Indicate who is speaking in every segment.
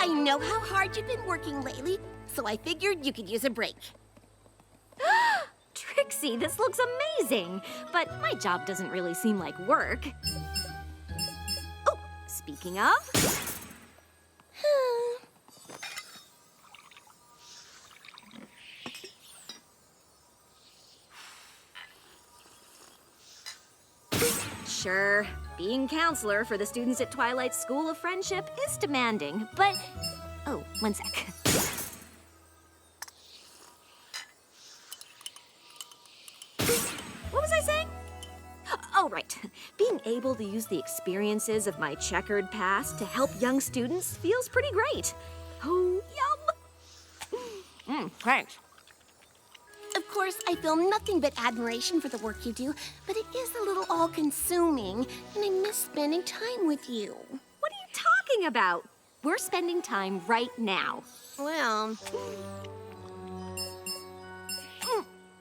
Speaker 1: I know how hard you've been working lately, so I figured you could use a break.
Speaker 2: Trixie, this looks amazing, but my job doesn't really seem like work. Oh, speaking of... Sure, being counselor for the students at Twilight's School of Friendship is demanding, but... Oh, one sec. What was I saying? Oh, right. Being able to use the experiences of my checkered past to help young students feels pretty great. Oh, yum! Thanks.
Speaker 1: Of course, I feel nothing but admiration for the work you do, but it is a little all-consuming, and I miss spending time with you.
Speaker 2: What are you talking about? We're spending time right now.
Speaker 1: Well...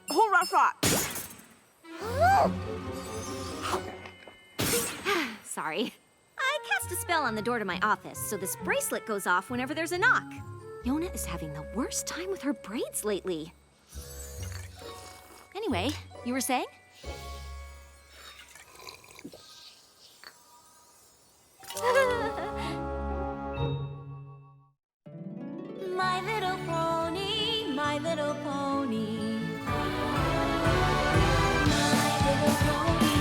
Speaker 3: Hold that thought.
Speaker 2: Sorry. I cast a spell on the door to my office, so this bracelet goes off whenever there's a knock. Yona is having the worst time with her braids lately. Anyway, you were saying? My little pony, my little pony. My little pony.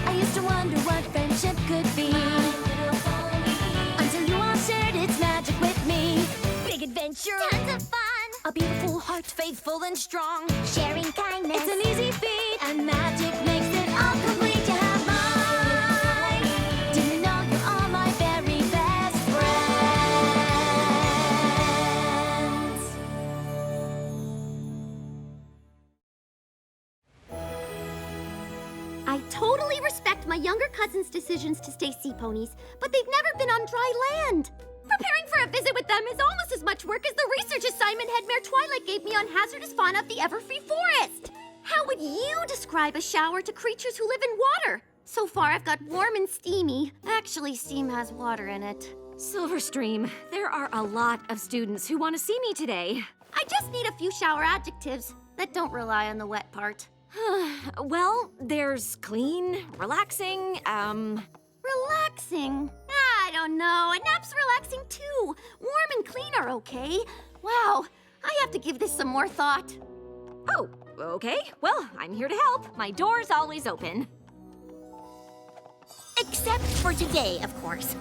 Speaker 2: I used to wonder what friendship could be. My little pony. Until you all shared its magic with me. Big adventure. Tons of fun. A beautiful heart, faithful and strong. Sharing kindness. It's an easy feat. And magic makes it all complete. You have mine. Do you know you're all my very best friends?
Speaker 4: I totally respect my younger cousin's decisions to stay sea ponies, but they've never been on dry land. Preparing for a visit with them is almost as much work as the research assignment Head Mare Twilight gave me on hazardous fauna of the Everfree forest. How would you describe a shower to creatures who live in water? So far, I've got warm and steamy. Actually, steam has water in it.
Speaker 2: Silverstream, there are a lot of students who want to see me today.
Speaker 4: I just need a few shower adjectives that don't rely on the wet part.
Speaker 2: Well, there's clean, relaxing,
Speaker 4: Relaxing? I don't know. A nap's relaxing too. Warm and clean are okay. Wow, I have to give this some more thought.
Speaker 2: Oh, okay. Well, I'm here to help. My door's always open.
Speaker 1: Except for today, of course.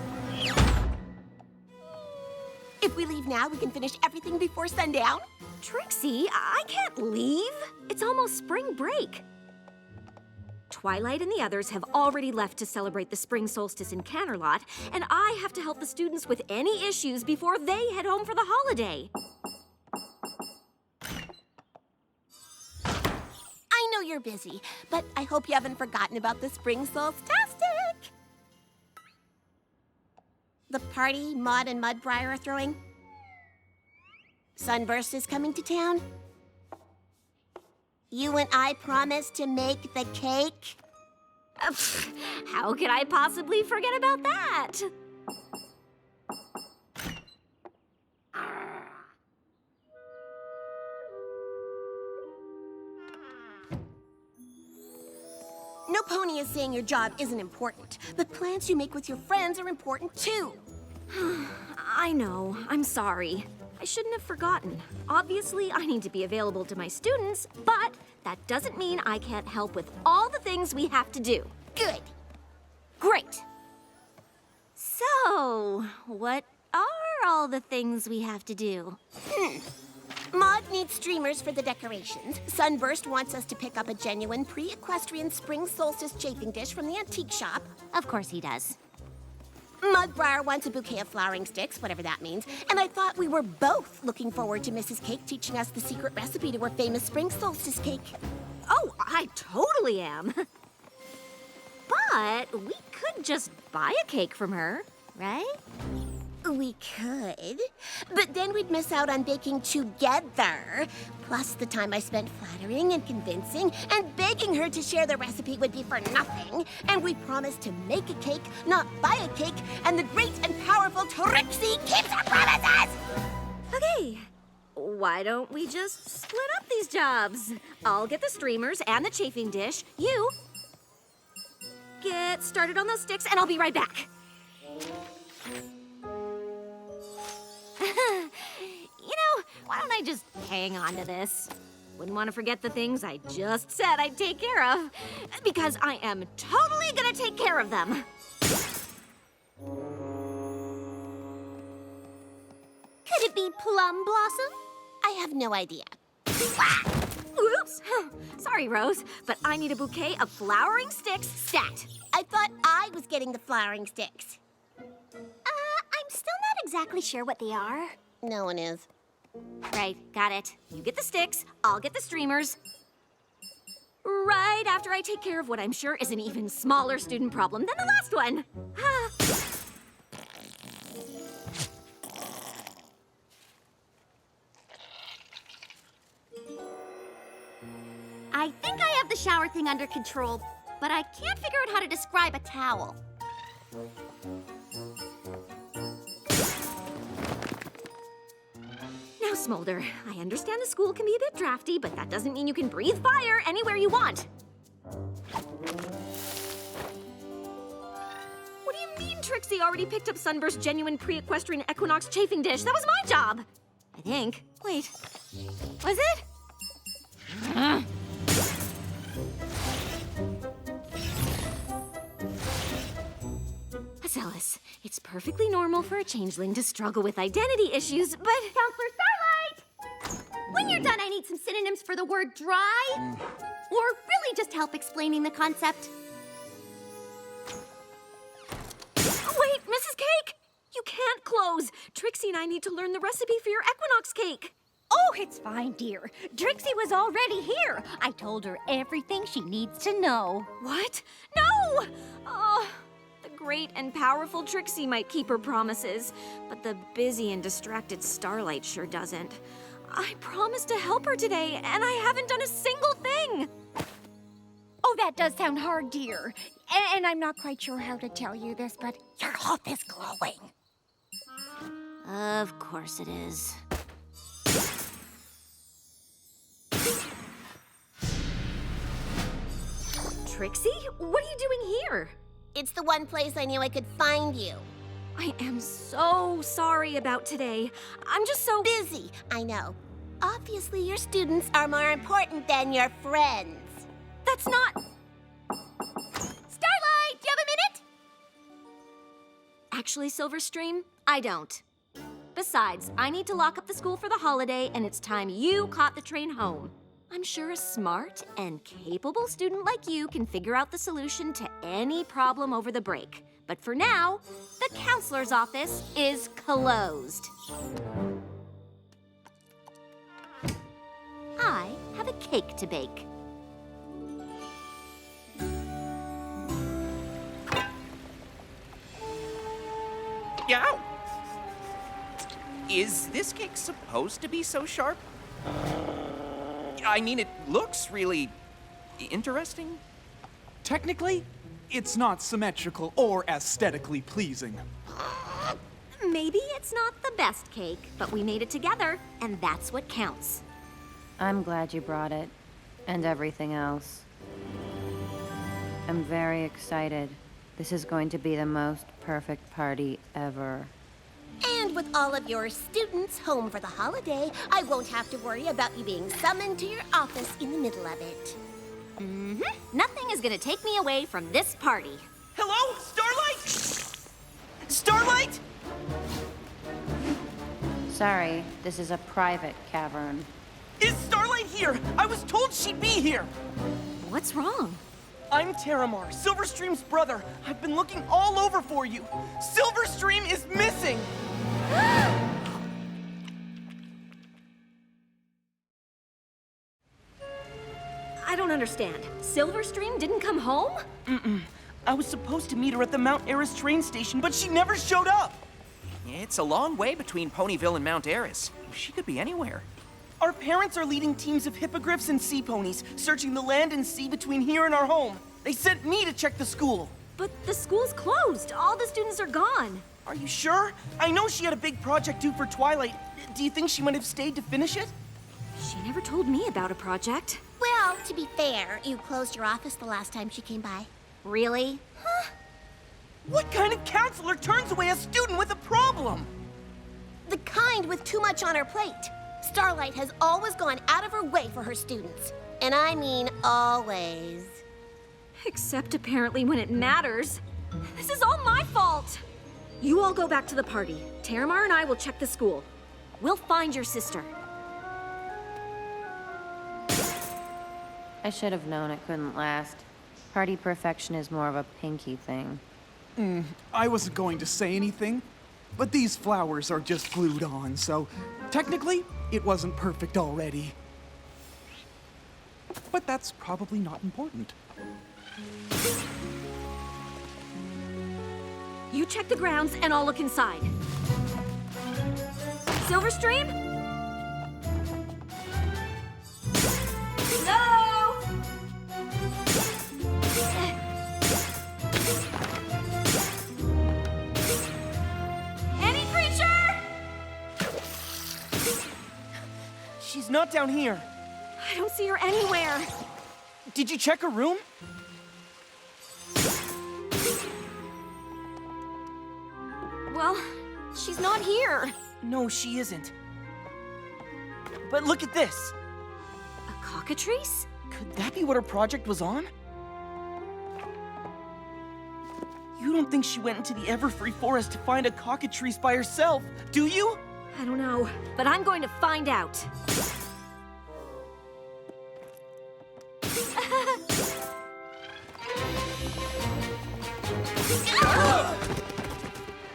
Speaker 1: If we leave now, we can finish everything before sundown.
Speaker 2: Trixie, I can't leave. It's almost spring break. Twilight and the others have already left to celebrate the spring solstice in Canterlot, and I have to help the students with any issues before they head home for the holiday.
Speaker 1: I know you're busy, but I hope you haven't forgotten about the spring solstastic. The party Maud and Mudbriar are throwing. Sunburst is coming to town. You and I promised to make the cake.
Speaker 2: How could I possibly forget about that?
Speaker 1: No pony is saying your job isn't important, but plans you make with your friends are important too.
Speaker 2: I know. I'm sorry. I shouldn't have forgotten. Obviously, I need to be available to my students, but that doesn't mean I can't help with all the things we have to do.
Speaker 1: Good.
Speaker 2: Great. So, what are all the things we have to do?
Speaker 1: Maud needs streamers for the decorations. Sunburst wants us to pick up a genuine pre-equestrian spring solstice chafing dish from the antique shop.
Speaker 4: Of course he does.
Speaker 1: Mudbriar wants a bouquet of flowering sticks, whatever that means. And I thought we were both looking forward to Mrs. Cake teaching us the secret recipe to her famous spring solstice cake.
Speaker 2: Oh, I totally am. But we could just buy a cake from her, right?
Speaker 1: We could, but then we'd miss out on baking together. Plus, the time I spent flattering and convincing and begging her to share the recipe would be for nothing. And we promised to make a cake, not buy a cake, and the great and powerful Trixie keeps her promises!
Speaker 2: Okay. Why don't we just split up these jobs? I'll get the streamers and the chafing dish. You get started on those sticks, and I'll be right back. Why don't I just hang on to this? Wouldn't want to forget the things I just said I'd take care of, because I am totally gonna take care of them.
Speaker 1: Could it be Plum Blossom? I have no idea.
Speaker 2: Oops. Sorry, Rose, but I need a bouquet of flowering sticks stat.
Speaker 1: I thought I was getting the flowering sticks.
Speaker 4: I'm still not exactly sure what they are.
Speaker 1: No one is.
Speaker 2: Right, got it. You get the sticks, I'll get the streamers. Right after I take care of what I'm sure is an even smaller student problem than the last one.
Speaker 4: I think I have the shower thing under control, but I can't figure out how to describe a towel.
Speaker 2: Now, Smolder, I understand the school can be a bit drafty, but that doesn't mean you can breathe fire anywhere you want. What do you mean Trixie already picked up Sunburst's genuine pre-equestrian equinox chafing dish? That was my job! I think. Wait. Was it? Alice, it's perfectly normal for a changeling to struggle with identity issues, but...
Speaker 4: Counselor Starlight! When you're done, I need some synonyms for the word dry. Or really just help explaining the concept.
Speaker 2: Wait, Mrs. Cake! You can't close. Trixie and I need to learn the recipe for your equinox cake.
Speaker 5: Oh, it's fine, dear. Trixie was already here. I told her everything she needs to know.
Speaker 2: What? No! Oh, the great and powerful Trixie might keep her promises, but the busy and distracted Starlight sure doesn't. I promised to help her today, and I haven't done a single thing.
Speaker 5: Oh, that does sound hard, dear. And I'm not quite sure how to tell you this, but your health is glowing.
Speaker 2: Of course it is. Trixie, what are you doing here?
Speaker 1: It's the one place I knew I could find you.
Speaker 2: I am so sorry about today. I'm just so
Speaker 1: Busy, I know. Obviously, your students are more important than your friends.
Speaker 2: That's not...
Speaker 4: Starlight, do you have a minute?
Speaker 2: Actually, Silverstream, I don't. Besides, I need to lock up the school for the holiday, and it's time you caught the train home. I'm sure a smart and capable student like you can figure out the solution to any problem over the break. But for now, the counselor's office is closed. I have a cake to bake.
Speaker 6: Yow! Is this cake supposed to be so sharp? I mean, it looks really interesting.
Speaker 7: Technically, it's not symmetrical or aesthetically pleasing.
Speaker 2: Maybe it's not the best cake, but we made it together, and that's what counts.
Speaker 8: I'm glad you brought it, and everything else. I'm very excited. This is going to be the most perfect party ever.
Speaker 1: And with all of your students home for the holiday, I won't have to worry about you being summoned to your office in the middle of it.
Speaker 2: Nothing is gonna take me away from this party.
Speaker 6: Hello, Starlight? Starlight?
Speaker 8: Sorry, this is a private cavern.
Speaker 6: Is Starlight here? I was told she'd be here.
Speaker 2: What's wrong?
Speaker 6: I'm Terramar, Silverstream's brother. I've been looking all over for you. Silverstream is missing.
Speaker 2: I don't understand. Silverstream didn't come home?
Speaker 9: I was supposed to meet her at the Mount Eris train station, but she never showed up.
Speaker 6: It's a long way between Ponyville and Mount Eris. She could be anywhere.
Speaker 9: Our parents are leading teams of hippogriffs and sea ponies, searching the land and sea between here and our home. They sent me to check the school.
Speaker 2: But the school's closed. All the students are gone.
Speaker 9: Are you sure? I know she had a big project due for Twilight. Do you think she might have stayed to finish it?
Speaker 2: She never told me about a project.
Speaker 1: Well, to be fair, you closed your office the last time she came by.
Speaker 2: Really?
Speaker 9: What kind of counselor turns away a student with a problem?
Speaker 1: The kind with too much on her plate. Starlight has always gone out of her way for her students. And I mean always.
Speaker 2: Except apparently when it matters. This is all my fault. You all go back to the party. Terramar and I will check the school. We'll find your sister.
Speaker 8: I should have known it couldn't last. Party perfection is more of a Pinky thing.
Speaker 7: I wasn't going to say anything, but these flowers are just glued on, so technically, it wasn't perfect already. But that's probably not important.
Speaker 2: You check the grounds and I'll look inside. Silverstream? Hello? Any creature?
Speaker 9: She's not down here.
Speaker 2: I don't see her anywhere.
Speaker 9: Did you check her room?
Speaker 2: Well, she's not here.
Speaker 9: No, she isn't. But look at this.
Speaker 2: A cockatrice?
Speaker 9: Could that be what her project was on? You don't think she went into the Everfree forest to find a cockatrice by herself, do you?
Speaker 2: I don't know, but I'm going to find out.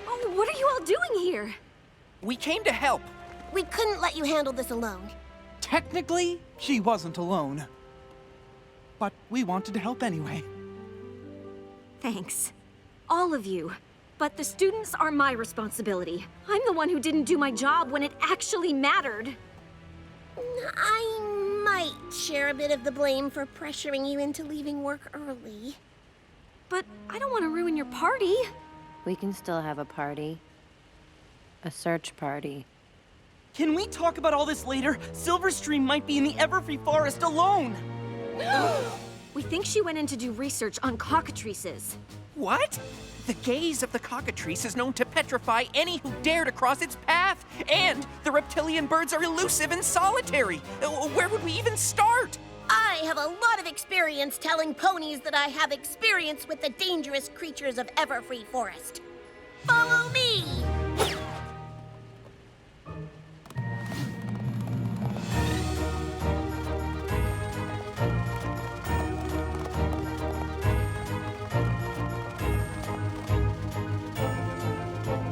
Speaker 2: Oh, what are you all doing here?
Speaker 6: We came to help.
Speaker 1: We couldn't let you handle this alone.
Speaker 7: Technically, she wasn't alone. But we wanted to help anyway.
Speaker 2: Thanks. All of you. But the students are my responsibility. I'm the one who didn't do my job when it actually mattered.
Speaker 1: I might share a bit of the blame for pressuring you into leaving work early.
Speaker 2: But I don't want to ruin your party.
Speaker 8: We can still have a party. A search party.
Speaker 9: Can we talk about all this later? Silverstream might be in the Everfree forest alone.
Speaker 2: We think she went in to do research on cockatrices.
Speaker 6: What? The gaze of the cockatrice is known to petrify any who dare to cross its path. And the reptilian birds are elusive and solitary. Where would we even start?
Speaker 1: I have a lot of experience telling ponies that I have experience with the dangerous creatures of Everfree Forest. Follow me!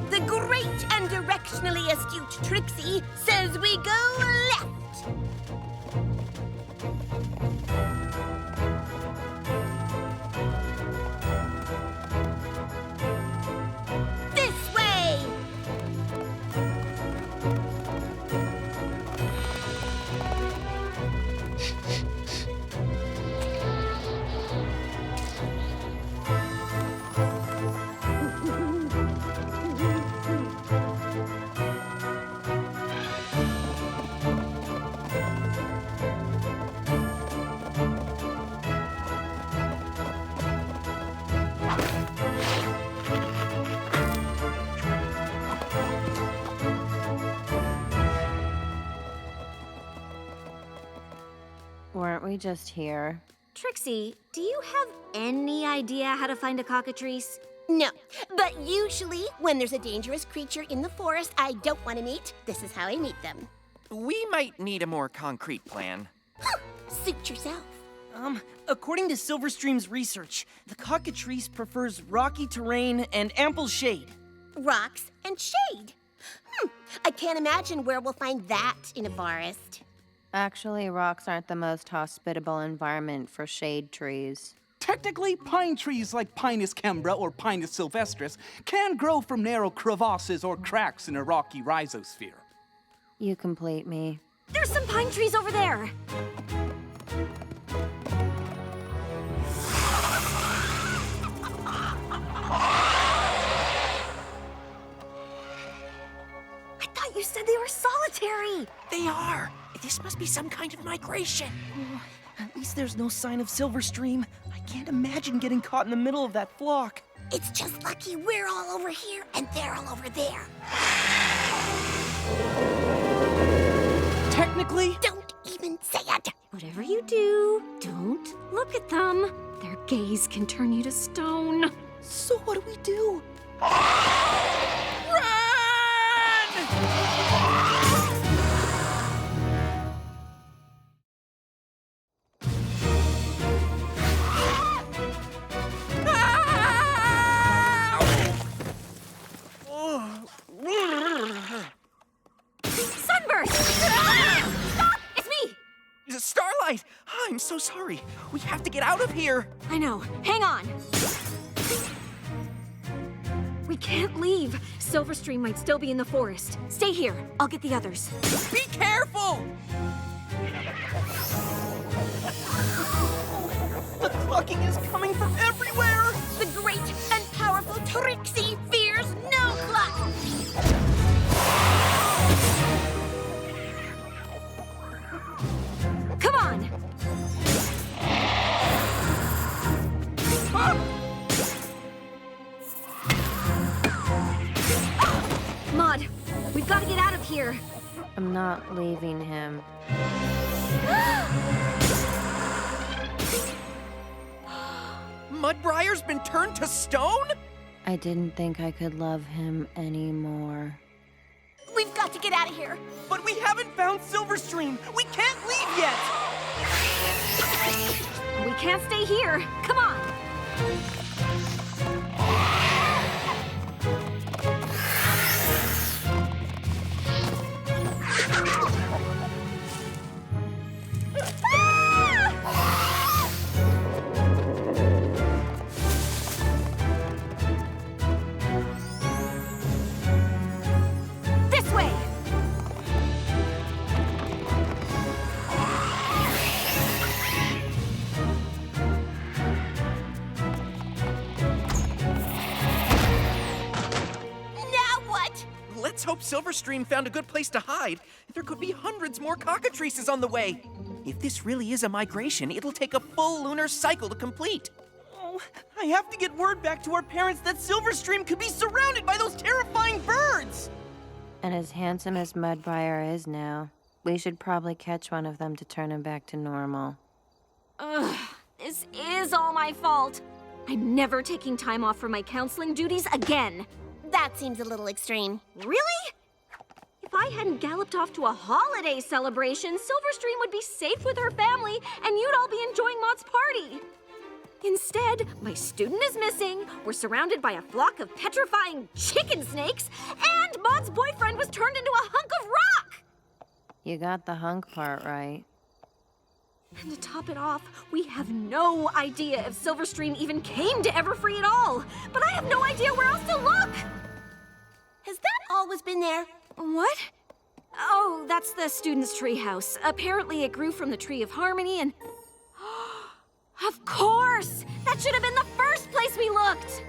Speaker 1: The great and directionally astute Trixie says we go left. This way!
Speaker 8: Weren't we just here?
Speaker 2: Trixie, do you have any idea how to find a cockatrice?
Speaker 1: No, but usually when there's a dangerous creature in the forest I don't want to meet, this is how I meet them.
Speaker 6: We might need a more concrete plan.
Speaker 1: Suit yourself.
Speaker 9: According to Silverstream's research, the cockatrice prefers rocky terrain and ample shade.
Speaker 1: Rocks and shade. I can't imagine where we'll find that in a forest.
Speaker 8: Actually, rocks aren't the most hospitable environment for shade trees.
Speaker 7: Technically, pine trees like Pinus cembra or Pinus sylvestris can grow from narrow crevasses or cracks in a rocky rhizosphere.
Speaker 8: You complete me.
Speaker 2: There's some pine trees over there. thought you said they were solitary.
Speaker 6: They are. This must be some kind of migration.
Speaker 9: At least there's no sign of Silverstream. I can't imagine getting caught in the middle of that flock.
Speaker 1: It's just lucky we're all over here and they're all over there.
Speaker 9: Technically,
Speaker 1: Don't even say it.
Speaker 2: Whatever you do, don't look at them. Their gaze can turn you to stone.
Speaker 9: so what do we do?
Speaker 2: Sunburst! Stop! It's me!
Speaker 6: Starlight! I'm so sorry. We have to get out of here.
Speaker 2: I know. Hang on. We can't leave. Silverstream might still be in the forest. Stay here. I'll get the others.
Speaker 6: Be careful!
Speaker 9: The clucking is coming from everywhere!
Speaker 1: The great and powerful Trixie fears no cluck.
Speaker 2: Come on! Maud, we've got to get out of here.
Speaker 8: I'm not leaving him.
Speaker 6: Mudbrier's been turned to stone?
Speaker 8: I didn't think I could love him anymore.
Speaker 1: We've got to get out of here.
Speaker 9: But we haven't found Silverstream! We can't leave yet!
Speaker 2: We can't stay here. Come on. This way.
Speaker 1: Now what?
Speaker 6: Let's hope Silverstream found a good place to hide. There could be hundreds more cockatrices on the way. If this really is a migration, it'll take a full lunar cycle to complete.
Speaker 9: Oh, I have to get word back to our parents that Silverstream could be surrounded by those terrifying birds!
Speaker 8: And as handsome as Mudbriar is now, we should probably catch one of them to turn him back to normal.
Speaker 2: Ugh, this is all my fault. I'm never taking time off from my counseling duties again.
Speaker 1: That seems a little extreme.
Speaker 2: Really? If I hadn't galloped off to a holiday celebration, Silverstream would be safe with her family, and you'd all be enjoying Maud's party. Instead, my student is missing, we're surrounded by a flock of petrifying chicken snakes, and Maud's boyfriend was turned into a hunk of rock!
Speaker 8: You got the hunk part right.
Speaker 2: And to top it off, we have no idea if Silverstream even came to Everfree at all. But I have no idea where else to look!
Speaker 1: Has that always been there?
Speaker 2: What? Oh, that's the student's treehouse. Apparently it grew from the Tree of Harmony and... Of course! That should have been the first place we looked!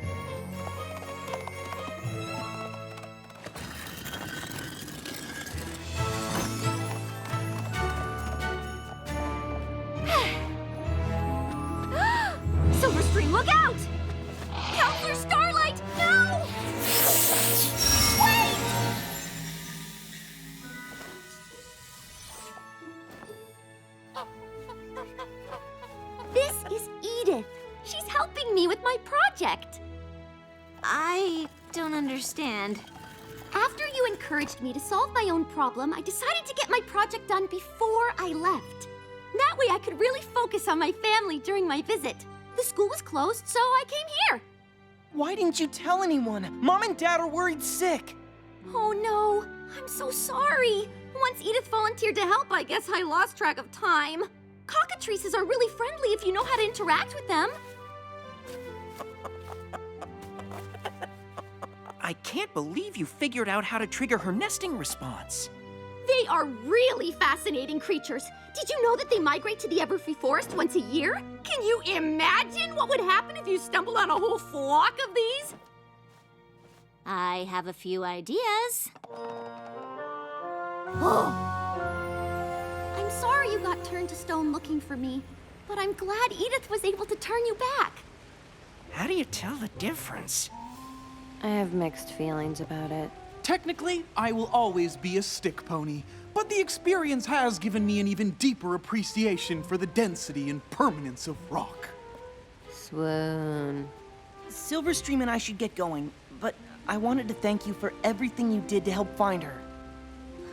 Speaker 2: Silverstream, look out! Counselor Starlight, no! Wait!
Speaker 4: This is Edith. She's helping me with my project.
Speaker 2: I don't understand.
Speaker 4: After you encouraged me to solve my own problem, I decided to get my project done before I left. That way I could really focus on my family during my visit. The school was closed, so I came here.
Speaker 9: Why didn't you tell anyone? Mom and Dad are worried sick.
Speaker 4: Oh no, I'm so sorry. Once Edith volunteered to help, I guess I lost track of time. Cockatrices are really friendly if you know how to interact with them.
Speaker 6: I can't believe you figured out how to trigger her nesting response.
Speaker 4: They are really fascinating creatures. Did you know that they migrate to the Everfree forest once a year? Can you imagine what would happen if you stumbled on a whole flock of these?
Speaker 2: I have a few ideas.
Speaker 4: I'm sorry you got turned to stone looking for me, but I'm glad Edith was able to turn you back.
Speaker 6: How do you tell the difference?
Speaker 8: I have mixed feelings about it.
Speaker 7: Technically, I will always be a stick pony, but the experience has given me an even deeper appreciation for the density and permanence of rock.
Speaker 8: Swoon.
Speaker 9: Silverstream and I should get going, but I wanted to thank you for everything you did to help find her.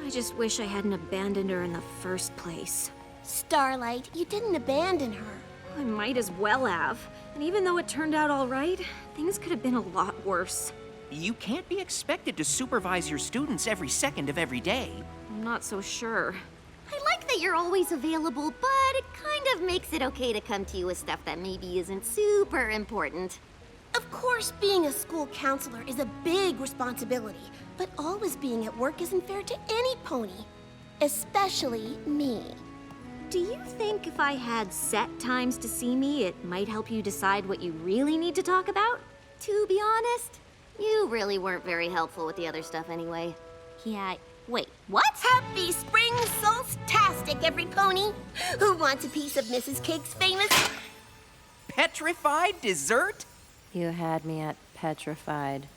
Speaker 2: I just wish I hadn't abandoned her in the first place.
Speaker 1: Starlight, you didn't abandon her.
Speaker 2: I might as well have. And even though it turned out all right, things could have been a lot worse.
Speaker 6: You can't be expected to supervise your students every second of every day.
Speaker 2: I'm not so sure.
Speaker 4: I like that you're always available, but it kind of makes it okay to come to you with stuff that maybe isn't super important.
Speaker 1: Of course, being a school counselor is a big responsibility, but always being at work isn't fair to any pony, especially me.
Speaker 2: Do you think if I had set times to see me, it might help you decide what you really need to talk about?
Speaker 4: To be honest, you really weren't very helpful with the other stuff anyway.
Speaker 2: Yeah, wait, what?
Speaker 1: Happy Spring Solstastic, every pony! Who wants a piece of Mrs. Cake's famous...
Speaker 6: Petrified dessert?
Speaker 8: You had me at petrified.